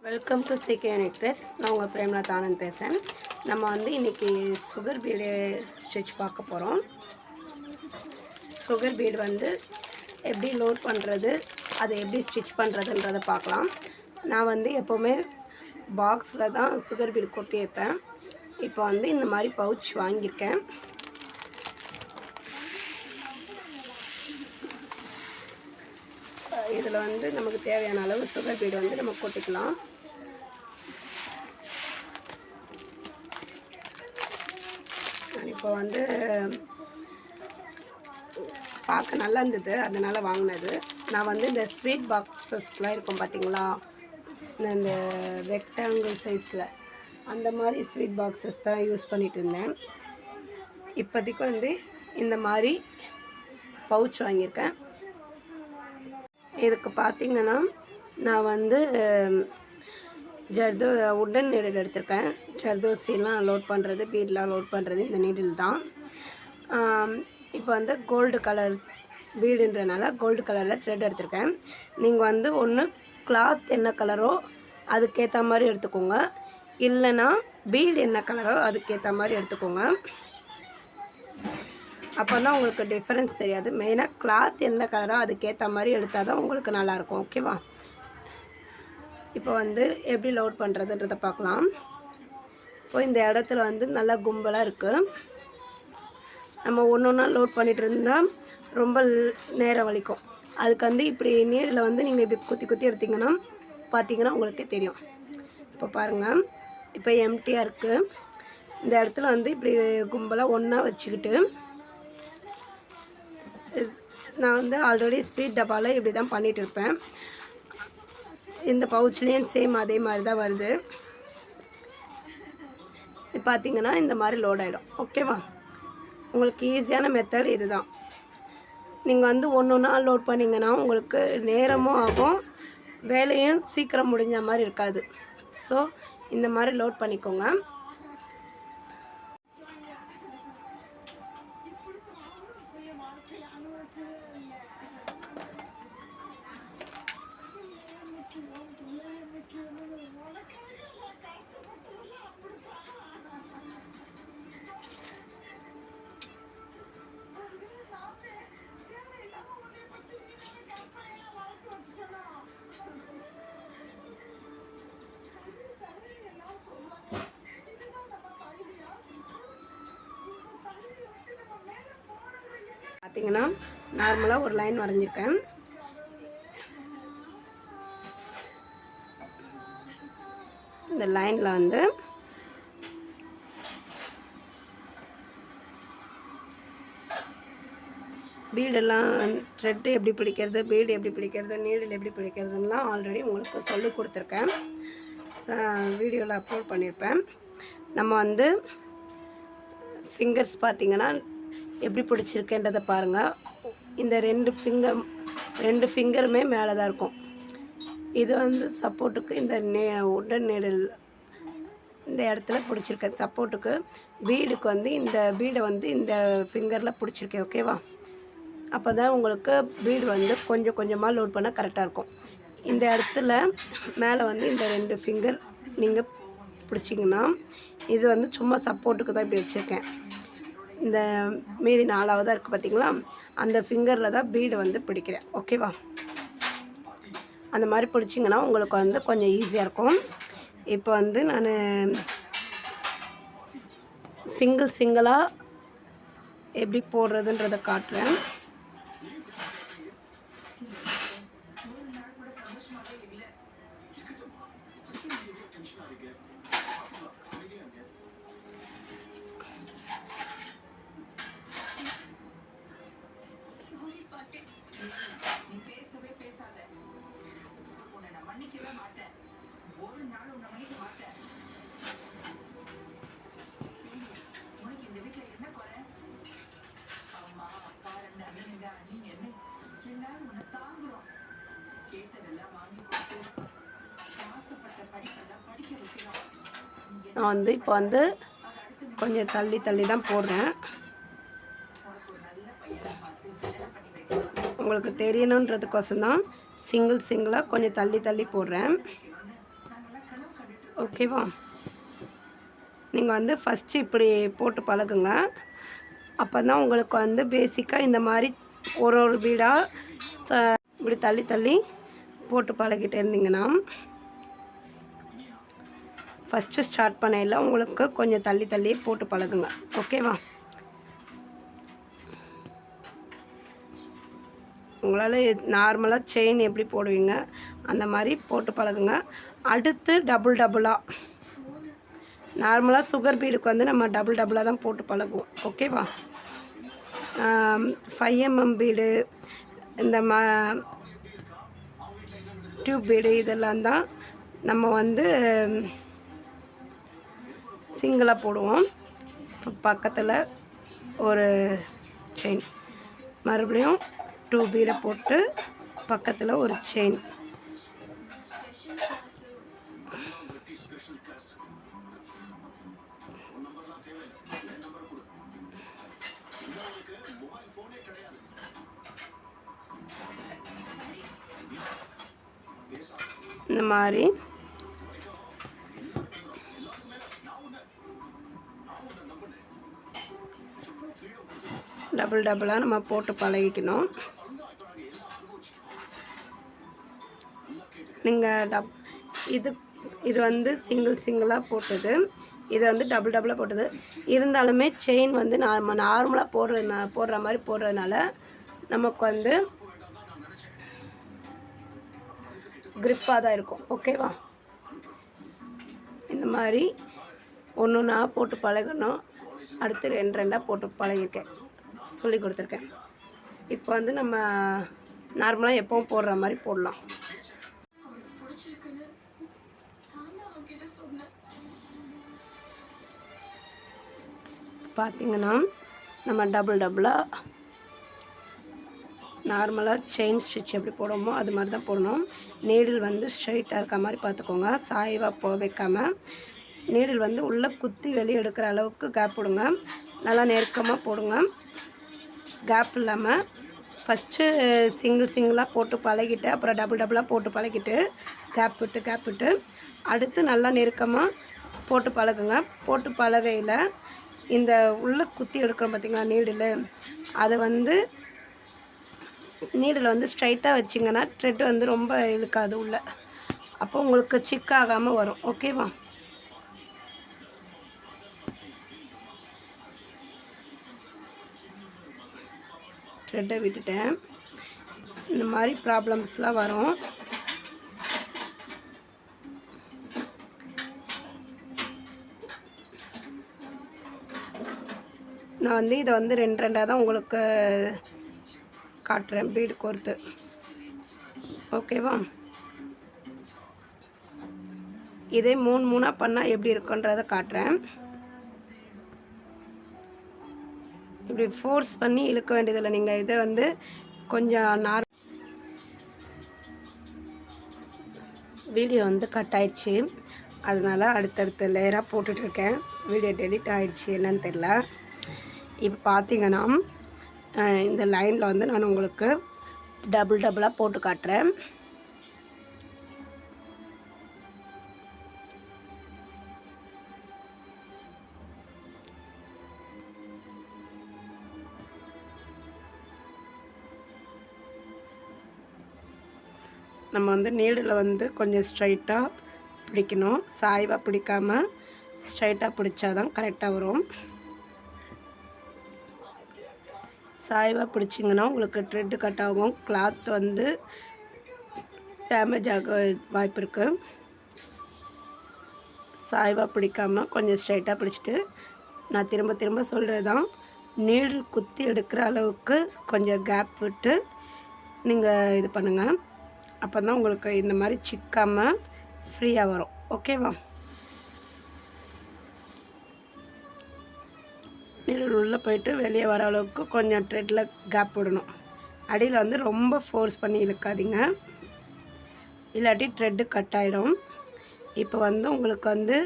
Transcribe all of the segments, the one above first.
Welcome to சிகே necklace. நான் உங்கள் பிரேமலதா ஆனந்த் பேசுகிறேன். நம்ம இன்றைக்கி சுகர் பீடு ஸ்டிச் பார்க்க போகிறோம். சுகர் பீடு எப்படி லோட் பண்ணுறது, அதை எப்படி ஸ்டிச் பண்ணுறதுன்றதை பார்க்கலாம். நான் எப்போவுமே பாக்ஸில் தான் சுகர் பீடு கொட்டி வைப்பேன். இப்போ இந்த மாதிரி பவுச் வாங்கியிருக்கேன். இதில் நமக்கு தேவையான அளவு சுகர் பீடு நம்ம கொட்டிக்கலாம். இப்போ பார்க்க நல்லா இருந்தது, அதனால் வாங்கினது. நான் இந்த ஸ்வீட் பாக்ஸஸ்லாம் இருக்கும் பார்த்தீங்களா, இந்த ரெக்டாங்கிள் சைஸில் அந்த மாதிரி ஸ்வீட் பாக்ஸஸ் தான் யூஸ் பண்ணிகிட்டு இருந்தேன். இப்போதைக்கு இந்த மாதிரி பவுச் வாங்கியிருக்கேன். இதுக்கு பார்த்திங்கன்னா நான் உட்டன் நீடில் எடுத்திருக்கேன். ஜர்தோசிலாம் லோட் பண்ணுறது, பீட்லாம் லோட் பண்ணுறது இந்த நீடில் தான். இப்போ கோல்டு கலர் பீடுன்றனால கோல்டு கலரில் த்ரெட் எடுத்திருக்கேன். நீங்கள் ஒன்று கிளாத் என்ன கலரோ அதுக்கேற்ற மாதிரி எடுத்துக்கோங்க, இல்லைன்னா பீடு என்ன கலரோ அதுக்கேற்ற மாதிரி எடுத்துக்கோங்க. அப்போ தான் உங்களுக்கு டிஃப்ரென்ஸ் தெரியாது. மெயினாக கிளாத் எந்த கலரோ அதுக்கேற்ற மாதிரி எடுத்தால் தான் உங்களுக்கு நல்லாயிருக்கும். ஓகேவா? இப்போ எப்படி லோட் பண்ணுறதுன்றதை பார்க்கலாம். இப்போ இந்த இடத்துல நல்லா கும்பலாக இருக்குது. நம்ம ஒன்று ஒன்றா லோட் பண்ணிகிட்டு இருந்தால் ரொம்ப நேரம் வலிக்கும். அதுக்கு இப்படி நீரில் நீங்கள் இப்படி குத்தி குத்தி எடுத்திங்கன்னா பார்த்தீங்கன்னா உங்களுக்கே தெரியும். இப்போ பாருங்கள், இப்போ எம்டியாக இருக்குது. இந்த இடத்துல இப்படி கும்பலாக ஒன்றா வச்சுக்கிட்டு நான் ஆல்ரெடி ஸ்வீட் டப்பாவில் இப்படி தான் பண்ணிகிட்டு இருப்பேன். இந்த பவுச்லேயும் சேம் அதே மாதிரி தான் வருது. பார்த்திங்கன்னா இந்த மாதிரி லோட் ஆகிடும். ஓகேவா? உங்களுக்கு ஈஸியான மெத்தட் இது தான். நீங்கள் ஒன்று ஒன்றா லோட் பண்ணிங்கன்னா உங்களுக்கு நேரமும் ஆகும், வேலையும் சீக்கிரம் முடிஞ்ச மாதிரி இருக்காது. ஸோ இந்த மாதிரி லோட் பண்ணிக்கோங்க. பார்த்தீங்கன்னா நார்மலாக ஒரு லைன் வரைஞ்சிருக்கேன். இந்த லைனில் பீடெல்லாம் த்ரெட்டு எப்படி பிடிக்கிறது, பீடு எப்படி பிடிக்கிறது, நீடில் எப்படி பிடிக்கிறதுலாம் ஆல்ரெடி உங்களுக்கு சொல்லி கொடுத்துருக்கேன். வீடியோவில் அப்லோட் பண்ணியிருப்பேன். நம்ம ஃபிங்கர்ஸ் பார்த்திங்கன்னா எப்படி பிடிச்சிருக்கேன்றதை பாருங்கள். இந்த ரெண்டு ஃபிங்கருமே மேலே தான் இருக்கும். இது சப்போர்ட்டுக்கு இந்த உட்டன் நீடில் இந்த இடத்துல பிடிச்சிருக்கேன். சப்போர்ட்டுக்கு பீடுக்கு இந்த பீடை இந்த ஃபிங்கரில் பிடிச்சிருக்கேன். ஓகேவா? அப்போ தான் உங்களுக்கு பீடு கொஞ்சம் கொஞ்சமாக லோட் பண்ண கரெக்டாக இருக்கும். இந்த இடத்துல மேலே இந்த ரெண்டு ஃபிங்கர் நீங்கள் பிடிச்சிங்கன்னா, இது சும்மா சப்போர்ட்டுக்கு தான் இப்படி வச்சுருக்கேன். இந்த மீதி 4ஆவதாக இருக்குது பார்த்திங்களா, அந்த ஃபிங்கரில் தான் பீடு பிடிக்கிறேன். ஓகேவா? அந்த மாதிரி பிடிச்சிங்கன்னா உங்களுக்கு கொஞ்சம் ஈஸியாக இருக்கும். இப்போ நான் சிங்கிளாக எப்படி போடுறதுன்றதை காட்டுறேன். நான் இப்போ கொஞ்சம் தள்ளி தள்ளி தான் போடுறேன். உங்களுக்கு தெரியணுன்றதுக்கோசம் தான் சிங்கிளாக கொஞ்சம் தள்ளி தள்ளி போடுறேன். ஓகேவா? நீங்கள் வந்து ஃபஸ்ட்டு இப்படி போட்டு பழகுங்க. அப்போ தான் உங்களுக்கு வந்து பேசிக்காக இந்த மாதிரி ஒரு பீடாக இப்படி தள்ளி தள்ளி போட்டு பழகிட்டே இருந்தீங்கன்னா ஃபஸ்ட்டு ஸ்டார்ட் பண்ணையில் உங்களுக்கு கொஞ்சம் தள்ளி தள்ளி போட்டு பழகுங்க. ஓகேவா? உங்களால் நார்மலாக செயின் எப்படி போடுவீங்க அந்த மாதிரி போட்டு பழகுங்க. அடுத்து டபுளாக நார்மலாக சுகர் பீடுக்கு வந்து நம்ம டபுளாக தான் போட்டு பழகுவோம். ஓகேவா? 5mm பீடு, இந்த டியூப் பீடு இதெல்லாம் தான் நம்ம வந்து சிங்கிளாக போடுவோம். பக்கத்தில் ஒரு செயின், மறுபடியும் 2 பீடை போட்டு பக்கத்தில் ஒரு செயின். இந்த மாதிரி டபுளாக நம்ம போட்டு பழகிக்கணும். நீங்கள் இது வந்து சிங்கிளாக போட்டது, இது வந்து டபுளாக போட்டது. இருந்தாலுமே செயின் வந்து நம்ம நார்மலாக போடுற மாதிரி போடுறதுனால நமக்கு வந்து க்ரிப்பாக தான் இருக்கும். ஓகேவா? இந்த மாதிரி ஒன்று போட்டு பழகணும். அடுத்து 2 போட்டு பழகிருக்கேன், சொல்லி கொடுத்துருக்கேன். இப்போ வந்து நம்ம நார்மலாக எப்பவும் போடுற மாதிரி போடலாம். பார்த்திங்கன்னா நம்ம டபுளாக நார்மலாக செயின் ஸ்டிச் எப்படி போடுவோமோ அது மாதிரி தான் போடணும். நீடில் வந்து ஸ்ட்ரைட்டாக இருக்க மாதிரி பார்த்துக்கோங்க, சாய்வாக வைக்காமல். நீடில் வந்து உள்ளே குத்தி வெளியே எடுக்கிற அளவுக்கு கேப் விடுங்க. நல்லா நெருக்கமாக போடுங்க, கேப் இல்லாமல். ஃபஸ்ட்டு சிங்கிளாக போட்டு பழகிட்டு அப்புறம் டபுளாக போட்டு பழகிட்டு கேப் விட்டு அடுத்து நல்லா நெருக்கமாக போட்டு பழகுங்க. போட்டு பழகையில் இந்த உள்ளே குத்தி எடுக்கிறோம் பார்த்திங்களா நீடில், அதை வந்து நீடில் வந்து ஸ்ட்ரைட்டாக வச்சிங்கன்னா த்ரெட் வந்து ரொம்ப இழுக்காது உள்ள, அப்போ உங்களுக்கு சிக்காகாமல் வரும். ஓகேவா? த்ரெட்டை விட்டுட்டேன். இந்த மாதிரி ப்ராப்ளம்ஸ்லாம் வரும். நான் வந்து இதை வந்து 2 தான் உங்களுக்கு காட்டுறேன், பீடு கோர்த்து. ஓகேவா? இதே 3 பண்ணால் எப்படி இருக்குன்றதை காட்டுறேன். இப்படி ஃபோர்ஸ் பண்ணி இழுக்க வேண்டியதில்லை. நீங்கள் இதை வந்து கொஞ்சம் வீடியோ வந்து கட் ஆயிடுச்சு, அதனால் அடுத்தடுத்த லேயராக போட்டுட்ருக்கேன். வீடியோ டெலிட் ஆகிடுச்சு, என்னன்னு தெரில. இப்போ பார்த்தீங்கன்னா இந்த லைனில் வந்து நான் உங்களுக்கு டபுளாக போட்டு காட்டுறேன். நம்ம வந்து நீடில் வந்து கொஞ்சம் ஸ்ட்ரைட்டாக பிடிக்கணும், சாய்வாக பிடிக்காமல் ஸ்ட்ரைட்டாக பிடிச்சாதான் கரெக்டாக வரும். சாய்வாக பிடிச்சிங்கன்னா உங்களுக்கு த்ரெட்டு கட் ஆகும், கிளாத் வந்து டேமேஜ் ஆக வாய்ப்பு இருக்குது. சாய்வாக பிடிக்காமல் கொஞ்சம் ஸ்ட்ரைட்டாக பிடிச்சிட்டு, நான் திரும்ப சொல்கிறது தான், நீடில் குத்தி எடுக்கிற அளவுக்கு கொஞ்சம் கேப் விட்டு நீங்கள் இது பண்ணுங்கள். அப்போ தான் உங்களுக்கு இந்த மாதிரி சிக்காமல் ஃப்ரீயாக வரும். ஓகேவா? நீடில் உள்ளே போயிட்டு வெளியே வர அளவுக்கு கொஞ்சம் த்ரெட்டில் கேப் விடணும். அடியில் வந்து ரொம்ப ஃபோர்ஸ் பண்ணி இழுக்காதீங்க, இல்லாட்டி த்ரெட்டு கட் ஆகிடும். இப்போ வந்து உங்களுக்கு வந்து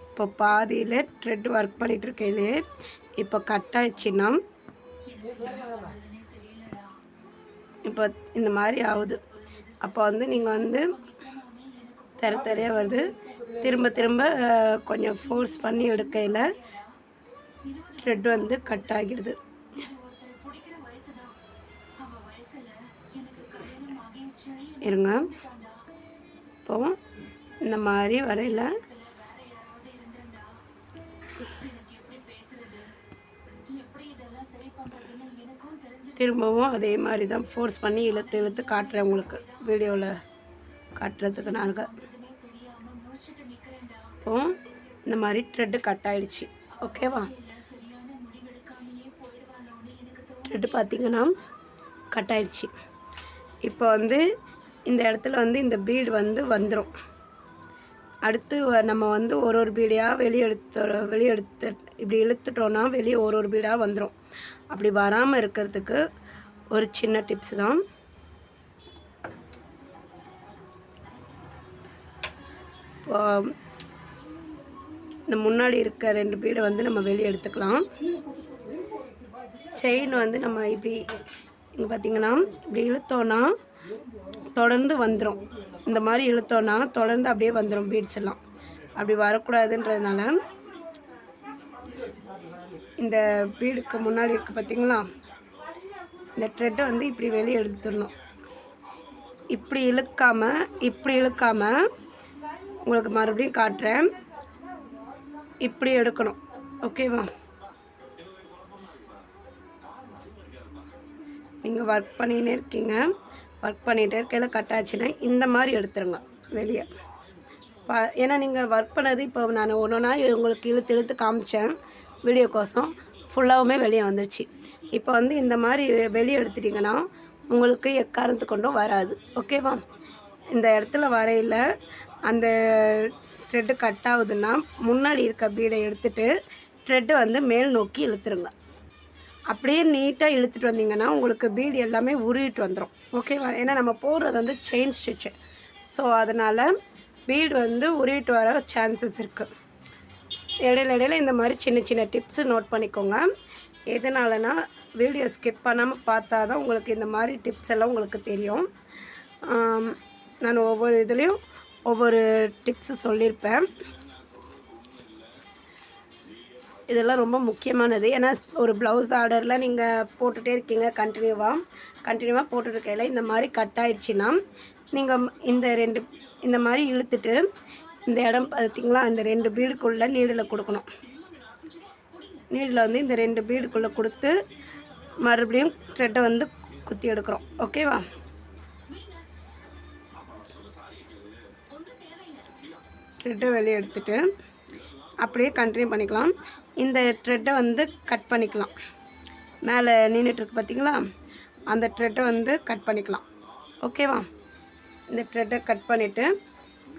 இப்போ பாதியில் த்ரெட் ஒர்க் பண்ணிகிட்ருக்கையிலே இப்போ கட் ஆயிடுச்சுன்னா இப்போ இந்த மாதிரி ஆகுது. அப்போ வந்து நீங்கள் வந்து தரையாக வருது. திரும்ப திரும்ப கொஞ்சம் ஃபோர்ஸ் பண்ணி எடுக்கையில் த்ரெட் வந்து கட் ஆகிடுது. இருங்க, இப்போ இந்த மாதிரி வரையில் திரும்பவும் அதே மாதிரி தான் ஃபோர்ஸ் பண்ணி இழுத்து இழுத்து காட்டுறேன், உங்களுக்கு வீடியோவில் காட்டுறதுக்கு நாங்கள். இப்போ இந்த மாதிரி த்ரெட்டு கட் ஆகிடுச்சு. ஓகேவா, த்ரெட்டு பார்த்திங்கன்னா கட் ஆகிடுச்சு. இப்போ வந்து இந்த இடத்துல வந்து இந்த பீடு வந்து வந்துடும். அடுத்து நம்ம வந்து ஒரு பீடையாக வெளியெடுத்து இப்படி இழுத்துட்டோன்னா வெளியே ஒரு பீடாக வந்துடும். அப்படி வராமல் இருக்கிறதுக்கு ஒரு சின்ன டிப்ஸ் தான். இந்த முன்னாடி இருக்க 2 பீடை வந்து நம்ம வெளியே எடுத்துக்கலாம். செயின் வந்து நம்ம இப்படி இங்கே பார்த்திங்கன்னா இப்படி இழுத்தோன்னா தொடர்ந்து வந்துடும். இந்த மாதிரி இழுத்தோன்னா தொடர்ந்து அப்படியே வந்துடும் பீட்ஸ் எல்லாம். அப்படி வரக்கூடாதுன்றதுனால இந்த பீடுக்கு முன்னாடி இருக்குது பார்த்திங்களா, இந்த த்ரெட்டை வந்து இப்படி வெளியே எடுத்துடணும். இப்படி இழுக்காமல் உங்களுக்கு மறுபடியும் காட்டுறேன். இப்படி எடுக்கணும். ஓகேவா, நீங்கள் ஒர்க் பண்ணிகிட்டே இருக்கீங்க, ஒர்க் பண்ணிகிட்டே இருக்கையில் கட் ஆச்சுன்னா இந்த மாதிரி எடுத்துருங்க வெளியே. ஏன்னா நீங்கள் ஒர்க் பண்ணது இப்போ நான் ஒன்றா உங்களுக்கு இழுத்து காமிச்சேன் வீடியோக்கோசம், ஃபுல்லாகவுமே வெளியே வந்துடுச்சு. இப்போ வந்து இந்த மாதிரி வெளியே எடுத்துட்டிங்கன்னா உங்களுக்கு எக்காரணத்து கொண்டும் வராது. ஓகேவா, இந்த இடத்துல வரையில் அந்த த்ரெட்டு கட் ஆகுதுன்னா முன்னாடி இருக்க பீடை எடுத்துகிட்டு த்ரெட்டு வந்து மேல் நோக்கி இழுத்துருங்க. அப்படியே நீட்டாக இழுத்துட்டு வந்தீங்கன்னா உங்களுக்கு பீடு எல்லாமே உருவிட்டு வந்துடும். ஓகேவா, ஏன்னா நம்ம போடுறது வந்து செயின் ஸ்டிச்சு, ஸோ அதனால் பீடு வந்து உருவிட்டு வர சான்சஸ் இருக்குது. இடையில இந்த மாதிரி சின்ன சின்ன டிப்ஸு நோட் பண்ணிக்கோங்க. எதனாலனா வீடியோ ஸ்கிப் பண்ணாமல் பார்த்தா தான் உங்களுக்கு இந்த மாதிரி டிப்ஸ் எல்லாம் உங்களுக்கு தெரியும். நான் ஒவ்வொரு இதுலேயும் ஒவ்வொரு டிப்ஸு சொல்லியிருப்பேன். இதெல்லாம் ரொம்ப முக்கியமானது. ஏன்னா ஒரு ப்ளவுஸ் ஆர்டரில் நீங்கள் போட்டுகிட்டே இருக்கீங்க, கண்டினியூவாக போட்டுருக்கையில் இந்த மாதிரி கட் ஆயிடுச்சுன்னா நீங்கள் இந்த மாதிரி இழுத்துட்டு இந்த இடம் பார்த்திங்களா, இந்த 2 பீடுக்குள்ளே நீடில் கொடுக்கணும். நீடில் வந்து இந்த 2 பீடுக்குள்ளே கொடுத்து மறுபடியும் த்ரெட்டை வந்து குத்தி எடுக்கிறோம். ஓகேவா, த்ரெட்டை வெளியே எடுத்துட்டு அப்படியே கண்டினியூ பண்ணிக்கலாம். இந்த த்ரெட்டை வந்து கட் பண்ணிக்கலாம். மேலே நின்றுட்டுருக்கு பார்த்திங்களா, அந்த த்ரெட்டை வந்து கட் பண்ணிக்கலாம். ஓகேவா, இந்த த்ரெட்டை கட் பண்ணிவிட்டு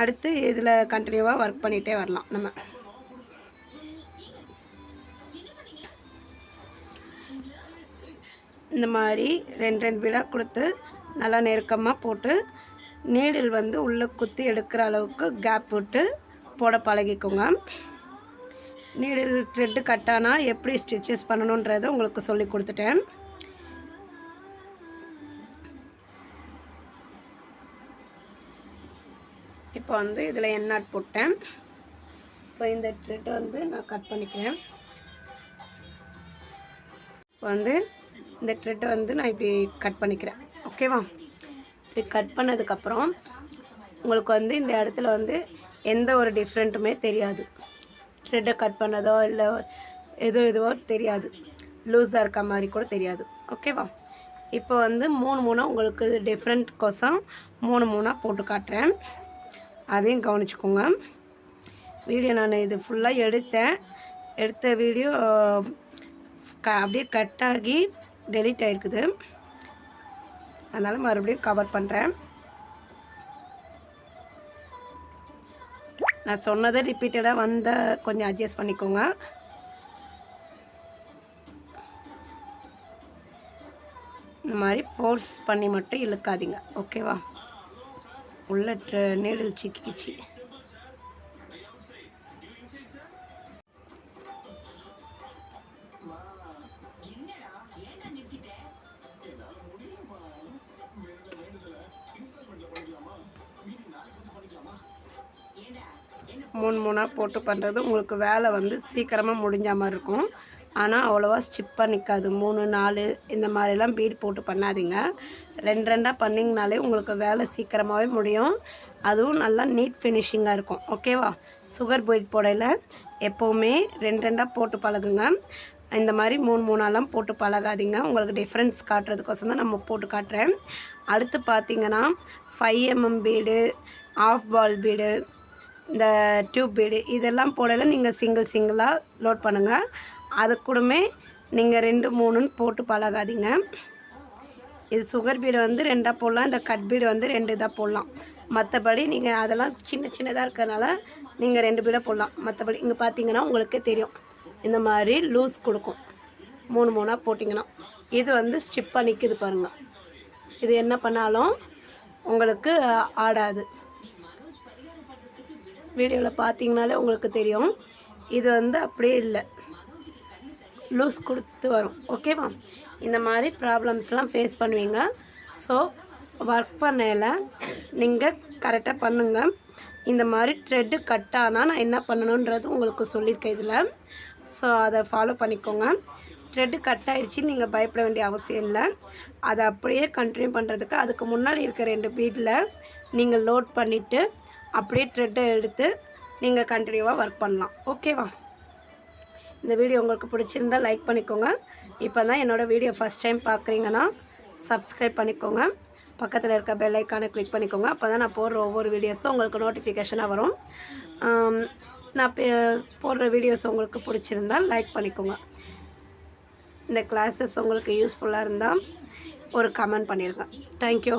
அடுத்து இதில் கண்டினியூவாக ஒர்க் பண்ணிகிட்டே வரலாம். நம்ம இந்த மாதிரி 2 பீடாக கொடுத்து நல்லா நெருக்கமாக போட்டு நீடில் வந்து உள்ளே குத்தி எடுக்கிற அளவுக்கு கேப் விட்டு போட பழகிக்கோங்க. நீடில் த்ரெட்டு கட்டானா எப்படி ஸ்டிச்சஸ் பண்ணணுன்றதை உங்களுக்கு சொல்லி கொடுத்துட்டேன். இப்போ வந்து இதில் எண்ணாட் போட்டேன். இப்போ இந்த த்ரெட்டை வந்து நான் கட் பண்ணிக்கிறேன். இப்போ வந்து இந்த த்ரெட்டை வந்து நான் இப்படி கட் பண்ணிக்கிறேன். ஓகேவா, இப்படி கட் பண்ணதுக்கப்புறம் உங்களுக்கு வந்து இந்த இடத்துல வந்து எந்த ஒரு டிஃப்ரெண்ட்டுமே தெரியாது. த்ரெட்டை கட் பண்ணதோ இல்லை எதுவோ தெரியாது, லூஸாக இருக்க மாதிரி கூட தெரியாது. ஓகேவா, இப்போ வந்து 3 உங்களுக்கு டிஃப்ரெண்ட் கோசம் 3 போட்டு காட்டுறேன். அதையும் கவனிச்சுக்கோங்க. வீடியோ நான் இது ஃபுல்லாக எடுத்த வீடியோ அப்படியே கட் ஆகி டெலீட் ஆகிருக்குது, அதனால் மறுபடியும் கவர் பண்ணுறேன். நான் சொன்னதை ரிப்பீட்டடாக வந்தால் கொஞ்சம் அட்ஜஸ்ட் பண்ணிக்கோங்க. இந்த மாதிரி ஃபோர்ஸ் பண்ணி மட்டும் இழுக்காதீங்க. ஓகேவா, உள்ள நீடில் சிக்கிச்சு. 3 போட்டு பண்ணுறது உங்களுக்கு வேலை வந்து சீக்கிரமாக முடிஞ்ச மாதிரி இருக்கும். ஆனால் அவ்வளோவா ஸ்டிப்பாக நிற்காது. 3 4 இந்த மாதிரிலாம் பீட் போட்டு பண்ணாதீங்க. 2 பண்ணிங்கனாலே உங்களுக்கு வேலை சீக்கிரமாகவே முடியும். அதுவும் நல்லா நீட் ஃபினிஷிங்காக இருக்கும். ஓகேவா? சுகர் பீட் போடையில் எப்போவுமே 2 போட்டு பழகுங்க. இந்த மாதிரி 3 போட்டு பழகாதீங்க. உங்களுக்கு டிஃப்ரென்ஸ் காட்டுறதுக்கோசம் தான் நம்ம போட்டு காட்டுறேன். அடுத்து பார்த்தீங்கன்னா 5mm bead, half ball bead, இந்த டியூப் பீடு இதெல்லாம் போடையில் நீங்கள் சிங்கிளாக லோட் பண்ணுங்கள். அது கூடமே நீங்கள் 2 3ன்னு போட்டு பழகாதீங்க. இது சுகர் பீடு வந்து 2 போடலாம். இந்த கட் பீடு வந்து 2 தான் போடலாம். மற்றபடி நீங்கள் அதெல்லாம் சின்னதாக இருக்கிறதுனால நீங்கள் 2 பீடாக போடலாம். மற்றபடி இங்கே பார்த்தீங்கன்னா உங்களுக்கே தெரியும், இந்த மாதிரி லூஸ் கொடுக்கும். 3 போட்டிங்கன்னா இது வந்து ஸ்டிப்பாக நிற்கிது பாருங்கள். இது என்ன பண்ணாலும் உங்களுக்கு ஆடாது. வீடியோவில் பார்த்தீங்கனாலே உங்களுக்கு தெரியும். இது வந்து அப்படியே இல்லை, லூஸ் கொடுத்து வரும். ஓகேவா? இந்த மாதிரி ப்ராப்ளம்ஸ்லாம் ஃபேஸ் பண்ணுவீங்க. ஸோ ஒர்க் பண்ணையில் நீங்கள் கரெக்டாக பண்ணுங்கள். இந்த மாதிரி த்ரெட்டு கட் ஆனால் நான் என்ன பண்ணணுன்றது உங்களுக்கு சொல்லியிருக்கேன் இதில். ஸோ அதை ஃபாலோ பண்ணிக்கோங்க. த்ரெட்டு கட் ஆகிடுச்சின்னு நீங்கள் பயப்பட வேண்டிய அவசியம் இல்லை. அதை அப்படியே கண்டினியூ பண்ணுறதுக்கு அதுக்கு முன்னாடி இருக்க 2 பீட்டில் நீங்கள் லோட் பண்ணிவிட்டு அப்படியே த்ரெட்டை எடுத்து நீங்கள் கண்டினியூவாக ஒர்க் பண்ணலாம். ஓகேவா? இந்த வீடியோ உங்களுக்கு பிடிச்சிருந்தால் லைக் பண்ணிக்கோங்க. இப்போ தான் என்னோடய வீடியோ ஃபஸ்ட் டைம் பார்க்குறீங்கன்னா சப்ஸ்கிரைப் பண்ணிக்கோங்க. பக்கத்தில் இருக்க பெல் ஐக்கானை கிளிக் பண்ணிக்கோங்க. அப்போ தான் நான் போடுற ஒவ்வொரு வீடியோஸும் உங்களுக்கு நோட்டிஃபிகேஷனாக வரும். நான் போடுற வீடியோஸ் உங்களுக்கு பிடிச்சிருந்தால் லைக் பண்ணிக்கோங்க. இந்த கிளாஸஸ் உங்களுக்கு யூஸ்ஃபுல்லாக இருந்தால் ஒரு கமெண்ட் பண்ணிடுங்க. தேங்க்யூ.